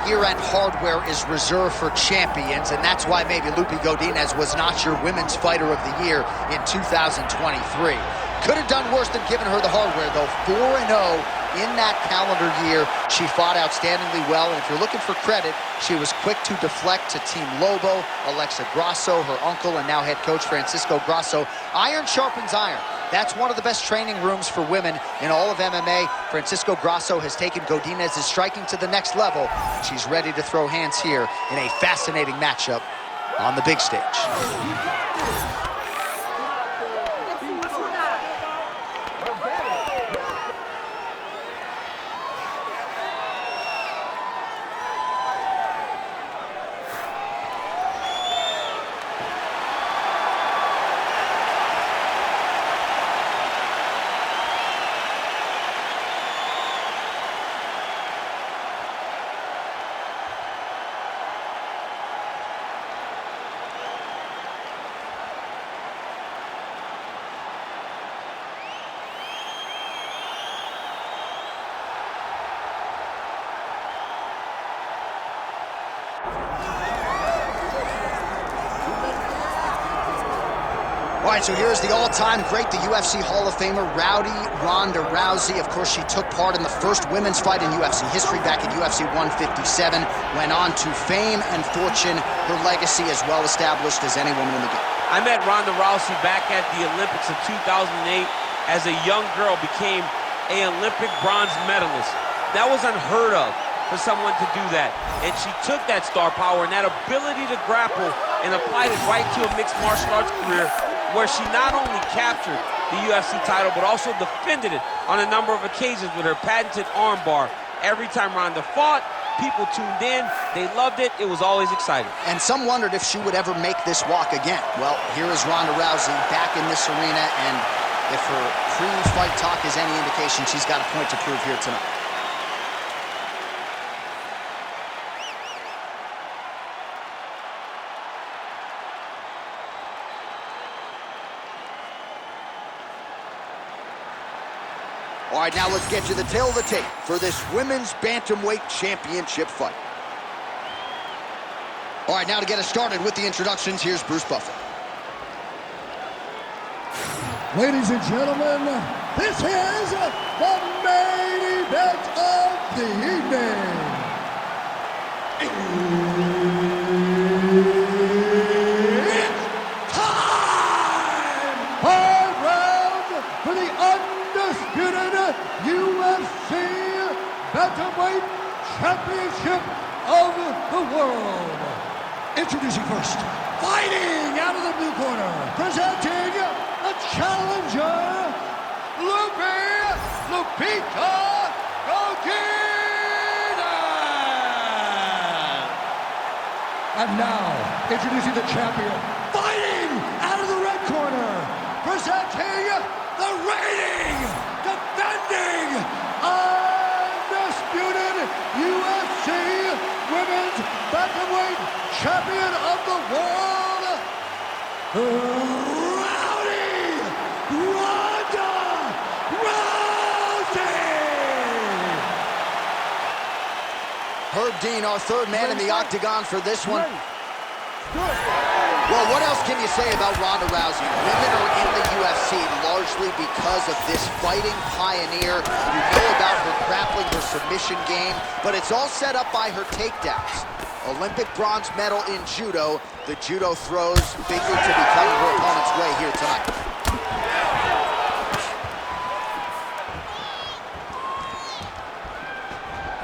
year-end hardware is reserved for champions, and that's why maybe Godinez was not your Women's Fighter of the Year in 2023. Could have done worse than giving her the hardware, though. 4-0 in that calendar year. She fought outstandingly well, and if you're looking for credit, she was quick to deflect to Team Lobo, Alexa Grasso, her uncle, and now head coach Francisco Grasso. Iron sharpens iron. That's one of the best training rooms for women in all of MMA. Francisco Grasso has taken Godinez's striking to the next level. She's ready to throw hands here in a fascinating matchup on the big stage. All right, so here's the all-time great, the UFC Hall of Famer, Ronda Rousey. Of course, she took part in the first women's fight in UFC history back in UFC 157, went on to fame and fortune, her legacy as well established as any woman in the game. I met Ronda Rousey back at the Olympics of 2008. As a young girl, became an Olympic bronze medalist. That was unheard of for someone to do that. And she took that star power and that ability to grapple and applied it right to a mixed martial arts career, where she not only captured the UFC title, but also defended it on a number of occasions with her patented armbar. Every time Ronda fought, people tuned in, they loved it, it was always exciting. And some wondered if she would ever make this walk again. Well, here is Ronda Rousey back in this arena, and if her pre-fight talk is any indication, she's got a point to prove here tonight. All right, now let's get you the tail of the tape for this women's bantamweight championship fight. All right, now to get us started with the introductions, here's Bruce Buffer. Ladies and gentlemen, this is the main event of the evening. It's time! 5 rounds for the undisputed UFC Bantamweight Championship of the world. Introducing first, fighting out of the blue corner, presenting the challenger, Lupita Godinez. And now, introducing the champion, fighting out of the red corner, presenting the reigning, defending, undisputed UFC Women's Bantamweight Champion of the world, Ronda Rousey! Herb Dean, our third man in the octagon for this one. Well, what else can you say about Ronda Rousey? Women are in the UFC largely because of this fighting pioneer. You know about her grappling, her submission game, but it's all set up by her takedowns. Olympic bronze medal in judo. The judo throws figure to be coming her opponent's way here tonight.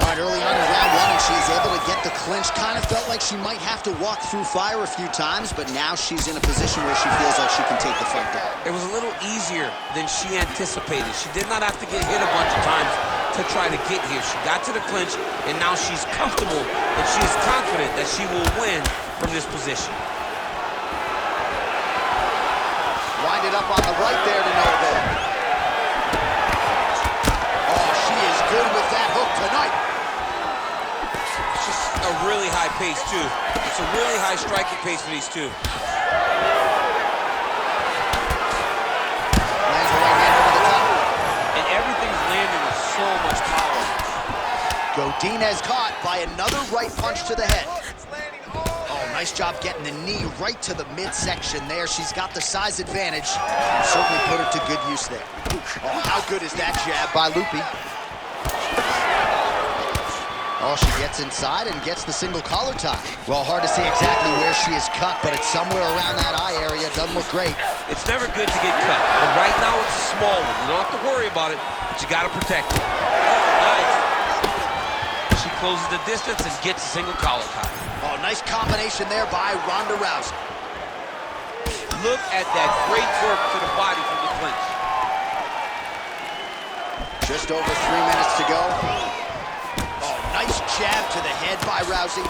All right, early on in round one, and she's able to get the clinch. Kind of felt like she might have to walk through fire a few times, but now she's in a position where she feels like she can take the fight down. It was a little easier than she anticipated. She did not have to get hit a bunch of times to try to get here. She got to the clinch, and now she's comfortable, and she is confident that she will win from this position. Wind it up on the right there to no avail. Oh, she is good with that hook tonight. It's just a really high pace, too. It's a really high striking pace for these two. Lands a right hand over the top. And everything's landing with so much power. Godinez caught by another right punch to the head. Oh, nice job getting the knee right to the midsection there. She's got the size advantage and certainly put it to good use there. Oh, how good is that jab by Loopy? Oh, she gets inside and gets the single collar tie. Well, hard to see exactly where she is cut, but it's somewhere around that eye area. Doesn't look great. It's never good to get cut, but right now it's a small one. You don't have to worry about it, but you got to protect it. Oh, nice. She closes the distance and gets a single collar tie. Oh, nice combination there by Ronda Rousey. Look at that great work to the body from the clinch. Just over 3 minutes to go. Oh, nice jab to the head by Rousey.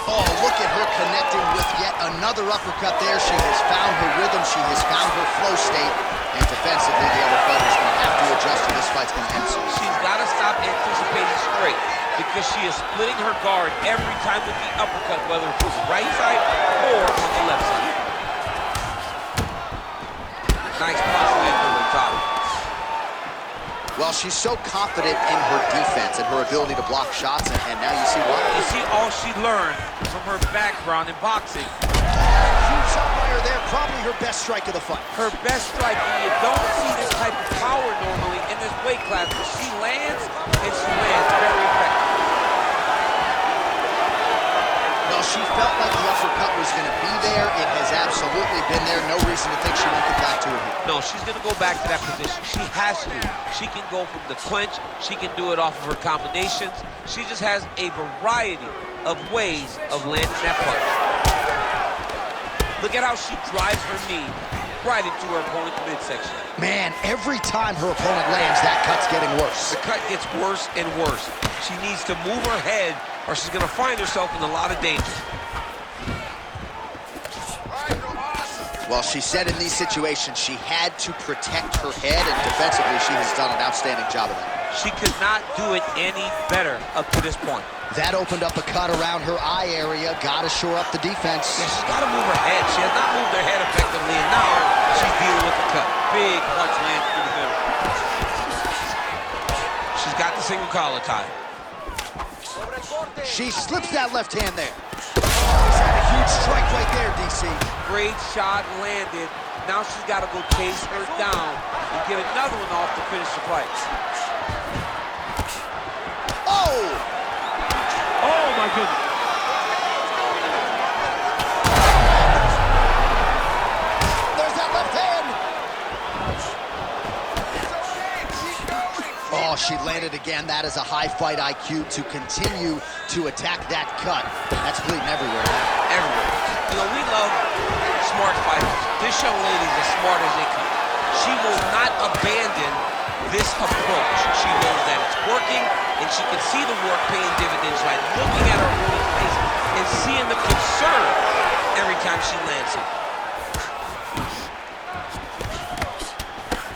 Oh, look at her connecting with yet another uppercut there. She has found her rhythm. She has found her flow state. And defensively, the other fighter's going to have to adjust, and this fight's going to end soon. She's got to stop anticipating straight, because she is splitting her guard every time with the uppercut, whether it's the right side or on the left side. Nice cross land over the top. Well, she's so confident in her defense and her ability to block shots, and now you see why. You see all she learned from her background in boxing. Huge shot by her there, probably her best strike of the fight. Her best strike, you don't see this type of power normally in this weight class, but she lands, and she lands very effective. Well, she felt like the uppercut was going to be there. It has absolutely been there. No reason to think she won't get back to it here. No, she's going to go back to that position. She has to. She can go from the clinch. She can do it off of her combinations. She just has a variety of ways of landing that punch. Look at how she drives her knee right into her opponent's midsection. Man, every time her opponent lands, that cut's getting worse. The cut gets worse and worse. She needs to move her head, or she's going to find herself in a lot of danger. Well, she said in these situations she had to protect her head, and defensively she has done an outstanding job of that. She could not do it any better up to this point. That opened up a cut around her eye area. Got to shore up the defense. Yeah, she's got to move her head. She has not moved her head effectively, and now she's dealing with the cut. Big punch lands through the middle. She's got the single collar tie. She slips that left hand there. She's had a huge strike right there, DC. Great shot landed. Now she's got to go chase her down and get another one off to finish the fight. Oh! Oh, my goodness. There's that left hand. Oh, she landed again. That is a high fight IQ to continue to attack that cut. That's bleeding everywhere now. Everywhere. You know, we love smart fighters. This young lady is as smart as they come. She will not abandon this approach. She knows that it's working, and she can see the work paying dividends by looking at her opponent's face and seeing the concern every time she lands it.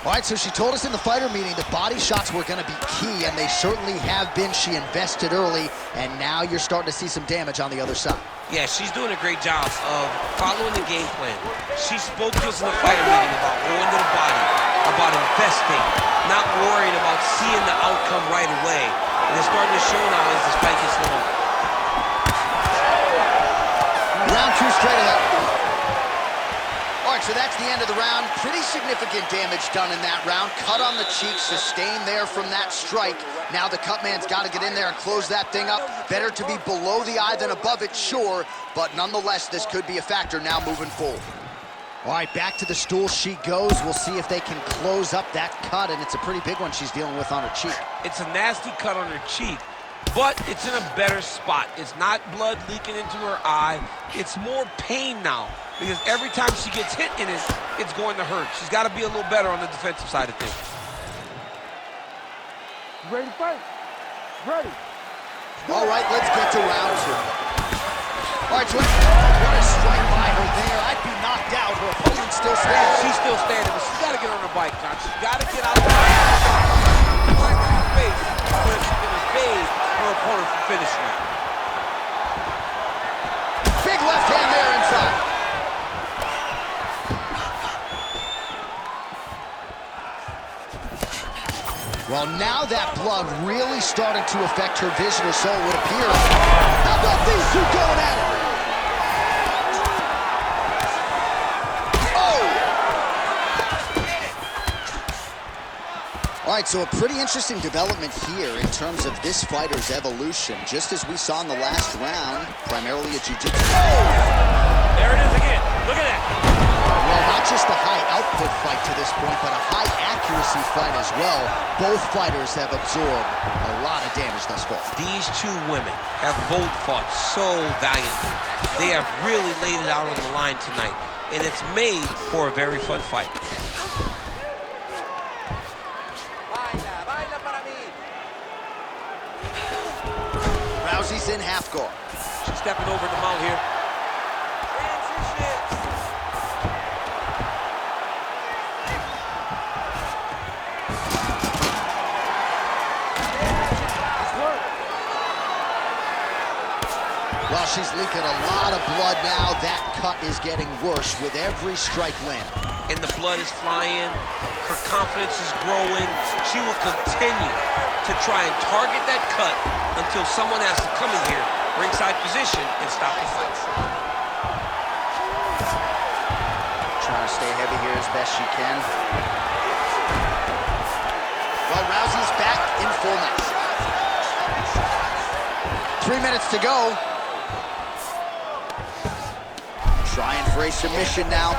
All right, so she told us in the fighter meeting that body shots were going to be key, and they certainly have been. She invested early, and now you're starting to see some damage on the other side. Yeah, she's doing a great job of following the game plan. She spoke to us in the fighter meeting about going to the body, about investing, not worrying about seeing the outcome right away. And it's starting to show now as this fight gets long. Round 2 straight ahead. All right, so that's the end of the round. Pretty significant damage done in that round. Cut on the cheek, sustained there from that strike. Now the cut man's got to get in there and close that thing up. Better to be below the eye than above it, sure, but nonetheless, this could be a factor now moving forward. All right, back to the stool she goes. We'll see if they can close up that cut, and it's a pretty big one she's dealing with on her cheek. It's a nasty cut on her cheek, but it's in a better spot. It's not blood leaking into her eye. It's more pain now, because every time she gets hit in it, it's going to hurt. She's got to be a little better on the defensive side of things. Ready to fight? Ready. All right, let's get to round 2. All right, so what a strike by her there. I'd be knocked out. Her opponent's still standing. She's still standing, but she's got to get on her bike, John. She's got to get out of the bike. Right in her face, where she's going to evade her opponent from finishing her. Big left hand there inside. Well, now that blood really started to affect her vision, or so it would appear. How about these two going at it? Oh! All right, so a pretty interesting development here in terms of this fighter's evolution. Just as we saw in the last round, primarily a jiu-jitsu. Oh! There it is again. Look at that. Well, not just a high-output fight to this point, but a high-accuracy fight as well. Both fighters have absorbed a lot of damage thus far. These two women have both fought so valiantly. They have really laid it out on the line tonight, and it's made for a very fun fight. Rousey's in half guard. She's stepping over the mount here. Well, she's leaking a lot of blood now. That cut is getting worse with every strike landed. And the blood is flying. Her confidence is growing. She will continue to try and target that cut until someone has to come in here, ringside position, and stop the fight. Trying to stay heavy here as best she can. Well, Rousey's back in full mass. 3 minutes to go. Trying for a submission now.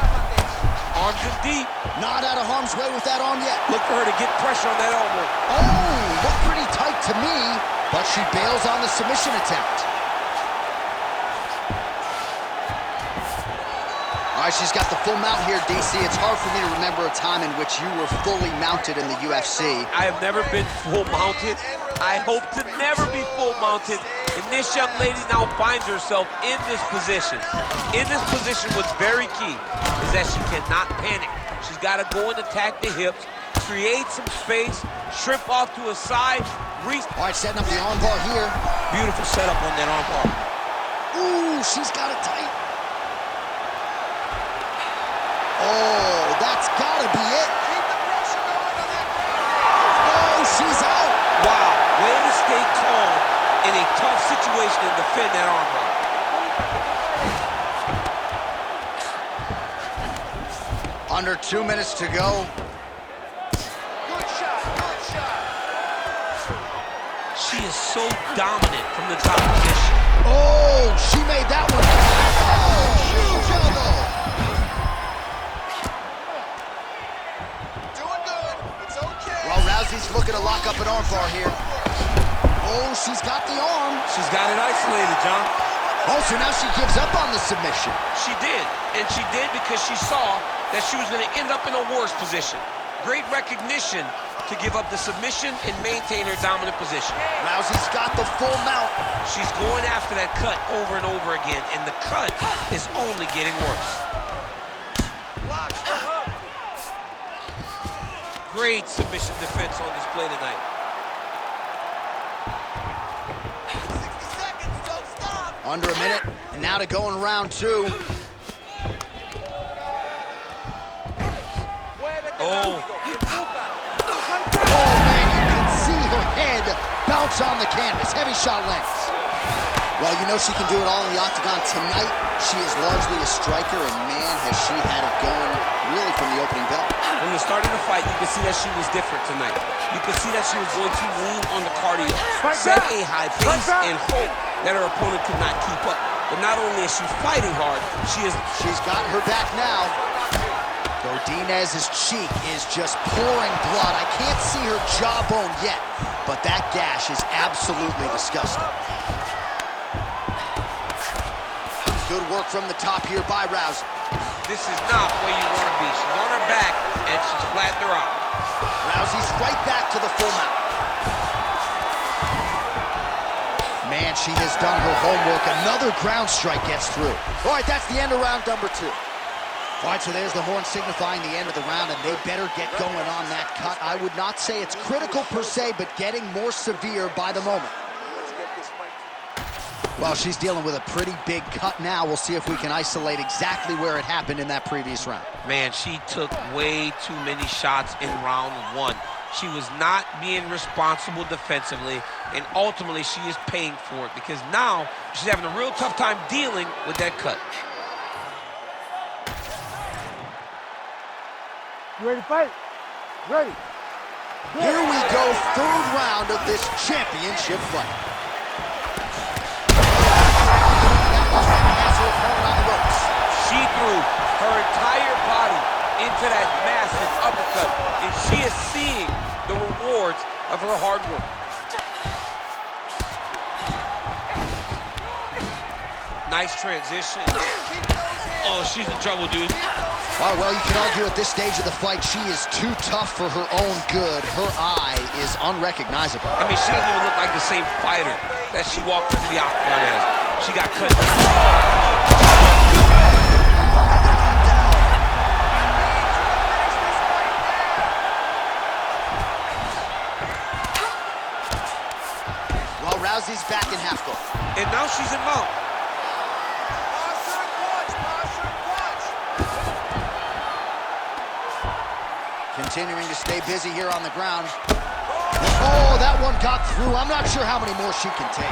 Arms in deep. Not out of harm's way with that arm yet. Look for her to get pressure on that elbow. Oh, looked pretty tight to me, but she bails on the submission attempt. All right, she's got the full mount here, DC. It's hard for me to remember a time in which you were fully mounted in the UFC. I have never been full mounted. I hope to never be full mounted. And this young lady now finds herself in this position. In this position, what's very key is that she cannot panic. She's got to go and attack the hips, create some space, shrimp off to a side, reach. All right, setting up the arm bar here. Beautiful setup on that arm bar. Ooh, she's got it tight. Oh, that's got to be it. Keep the pressure going on that. Oh, she's out. Wow, way to stay calm in a tough situation and defend that arm bar. Under 2 minutes to go. Good shot, good shot. She is so dominant from the top position. Oh, she made that one. Oh, huge elbow. Doing good. It's okay. Well, Rousey's looking to lock up an arm bar here. Oh, she's got the arm. She's got it isolated, John. Oh, so now she gives up on the submission. She did, and she did because she saw that she was going to end up in a worse position. Great recognition to give up the submission and maintain her dominant position. Rousey's got the full mount. She's going after that cut over and over again, and the cut is only getting worse. Great submission defense on display tonight. 60 seconds, don't stop. Under a minute, and now to go in round 2. Oh. Oh, man, you can see her head bounce on the canvas. Heavy shot lands. Well, you know she can do it all in the octagon. Tonight, she is largely a striker, and man, has she had it going really from the opening bell. From the start of the fight, you could see that she was different tonight. You could see that she was going to lean on the cardio, set a high pace, and hope that her opponent could not keep up. But not only is she fighting hard, she's got her back now. Godinez's cheek is just pouring blood. I can't see her jawbone yet, but that gash is absolutely disgusting. Good work from the top here by Rousey. This is not where you want to be. She's on her back, and she's flattened her out. Rousey's right back to the full mount. Man, she has done her homework. Another ground strike gets through. All right, that's the end of round number 2. All right, so there's the horn signifying the end of the round, and they better get going on that cut. I would not say it's critical per se, but getting more severe by the moment. Well, she's dealing with a pretty big cut now. We'll see if we can isolate exactly where it happened in that previous round. Man, she took way too many shots in round 1. She was not being responsible defensively, and ultimately she is paying for it because now she's having a real tough time dealing with that cut. You ready to fight? Ready. Here we go, third round of this championship fight. She threw her entire body into that massive uppercut, and she is seeing the rewards of her hard work. Nice transition. Oh, she's in trouble, dude. Oh, well, you can argue at this stage of the fight, she is too tough for her own good. Her eye is unrecognizable. I mean, she doesn't even look like the same fighter that she walked into the octagon as. She got cut. Well, Rousey's back in half guard. And now she's in mount. Continuing to stay busy here on the ground. Oh, that one got through. I'm not sure how many more she can take.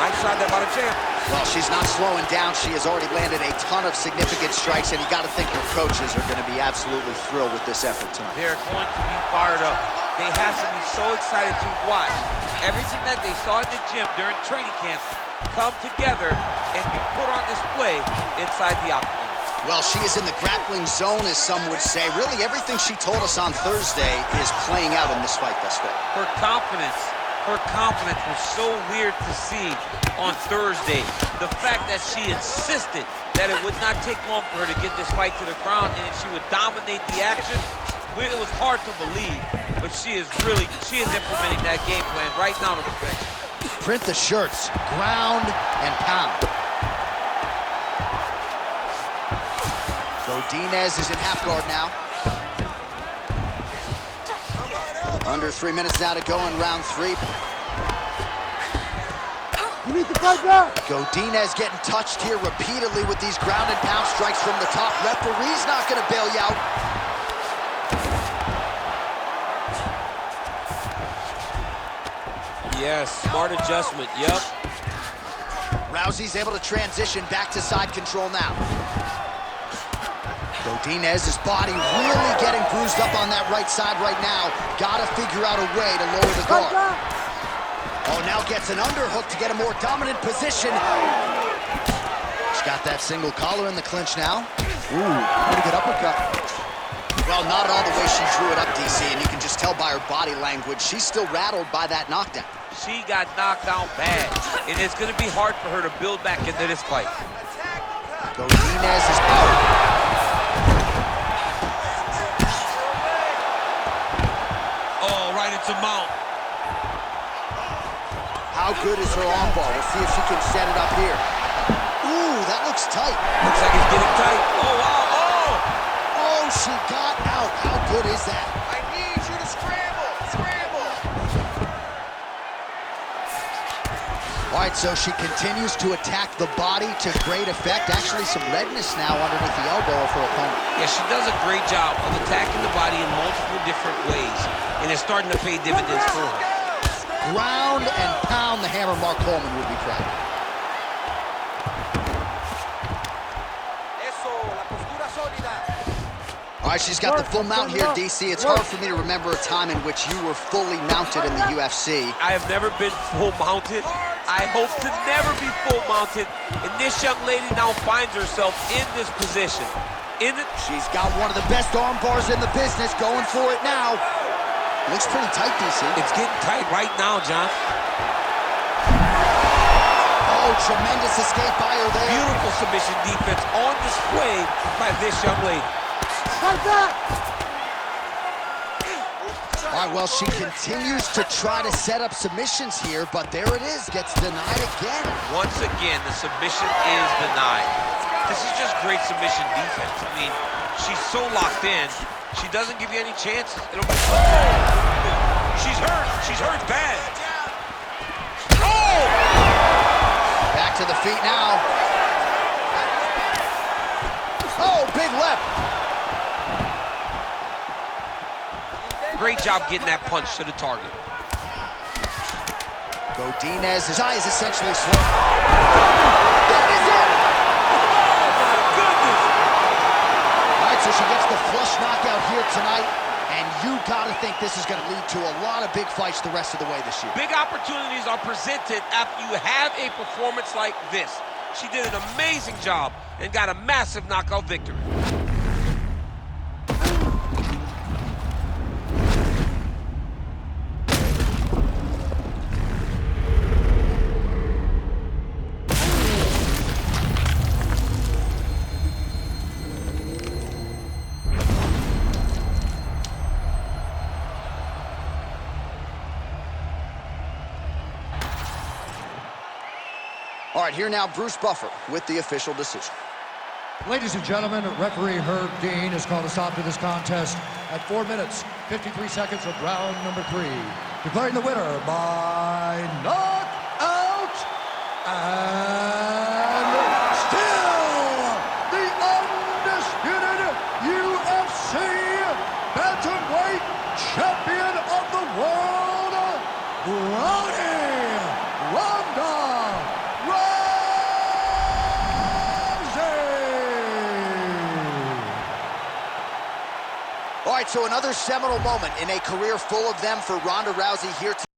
Nice shot there by the champ. Well, she's not slowing down. She has already landed a ton of significant strikes, and you got to think her coaches are going to be absolutely thrilled with this effort tonight. They're going to be fired up. They have to be so excited to watch everything that they saw in the gym during training camp come together and be put on display inside the octagon. Well, she is in the grappling zone, as some would say. Really, everything she told us on Thursday is playing out in this fight thus far. Her confidence was so weird to see on Thursday. The fact that she insisted that it would not take long for her to get this fight to the ground and she would dominate the action, it was hard to believe. But she is implementing that game plan right now to perfection. Print the shirts, ground and pound. Godinez is in half guard now. Under 3 minutes now to go in round 3. You need to fight back. Godinez getting touched here repeatedly with these ground and pound strikes from the top. Referee's not going to bail you out. Yes, smart adjustment, yep. Rousey's able to transition back to side control now. Godinez's body really getting bruised up on that right side right now. Gotta figure out a way to lower the guard. Oh, now gets an underhook to get a more dominant position. She's got that single collar in the clinch now. Ooh, pretty good uppercut. Well, not all the way she drew it up, DC, and you can just tell by her body language, she's still rattled by that knockdown. She got knocked down bad, and it's going to be hard for her to build back into this fight. Godinez is out. Oh, right into mount. How good is her armbar? We'll see if she can set it up here. Ooh, that looks tight. Looks like it's getting tight. Oh, wow, oh! Oh, she got out. How good is that? I need you to scramble. Scramble. All right, so she continues to attack the body to great effect. Actually, some redness now underneath the elbow of her opponent. Yeah, she does a great job of attacking the body in multiple different ways, and it's starting to pay dividends for her. Ground and pound, the hammer Mark Coleman would be proud. All right, she's got the full mount here, DC. It's hard for me to remember a time in which you were fully mounted in the UFC. I have never been full mounted. I hope to never be full mounted, and this young lady now finds herself in this position. She's got one of the best arm bars in the business, going for it now. Looks pretty tight, DC. It's getting tight right now, John. Oh, tremendous escape by her there. Beautiful submission defense on display by this young lady. Fight back. All right, well, she continues to try to set up submissions here, but there it is, gets denied again. Once again, the submission is denied. This is just great submission defense. I mean, she's so locked in. She doesn't give you any chances. It'll be... Oh! She's hurt. She's hurt bad. Oh! Back to the feet now. Oh, big left. great job getting that punch to the target. Godinez, his eye is essentially swollen. That is it! Oh, my goodness! All right, so she gets the flush knockout here tonight, and you gotta think this is gonna lead to a lot of big fights the rest of the way this year. Big opportunities are presented after you have a performance like this. She did an amazing job and got a massive knockout victory. All right, here now, Bruce Buffer with the official decision. Ladies and gentlemen, referee Herb Dean has called a stop to this contest at 4 minutes, 53 seconds of round number 3. Declaring the winner by knockout and still the undisputed UFC bantamweight champion of the world, Ronda All right, so another seminal moment in a career full of them for Ronda Rousey here tonight.